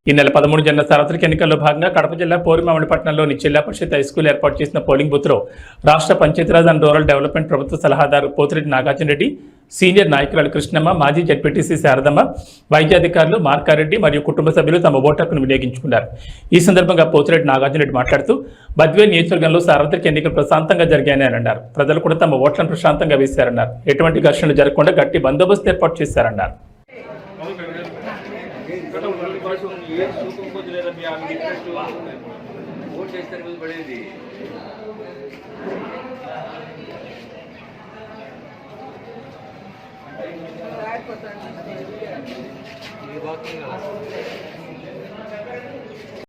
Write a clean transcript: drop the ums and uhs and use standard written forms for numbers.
ఈ నెల 13 జరిగిన సార్వత్రిక ఎన్నికల్లో భాగంగా కడప జిల్లా పోరుమామిడిపట్నంలోని జిల్లా పరిషత్ హైస్కూల్ ఏర్పాటు చేసిన పోలింగ్ బూత్లో రాష్ట్ర పంచాయతీరాజ్ అండ్ రూరల్ డెవలప్మెంట్ ప్రభుత్వ సలహాదారు పోతిరెడ్డి నాగార్జున రెడ్డి, సీనియర్ నాయకురాలు కృష్ణమ్మ, మాజీ జడ్పీటీసీ శారదమ్మ, వైద్యాధికారులు మార్కారెడ్డి మరియు కుటుంబ సభ్యులు తమ ఓటు హక్కును వినియోగించుకున్నారు. ఈ సందర్భంగా పోతిరెడ్డి నాగార్జున రెడ్డి మాట్లాడుతూ బద్వేల్ నియోజకవర్గంలో సార్వత్రిక ఎన్నికలు ప్రశాంతంగా జరిగాయని అన్నారు. ప్రజలు కూడా తమ ఓట్లను ప్రశాంతంగా వేశారన్నారు. ఎటువంటి ఘర్షణలు జరగకుండా గట్టి బందోబస్తు ఏర్పాటు చేశారన్నారు. ये बात नहीं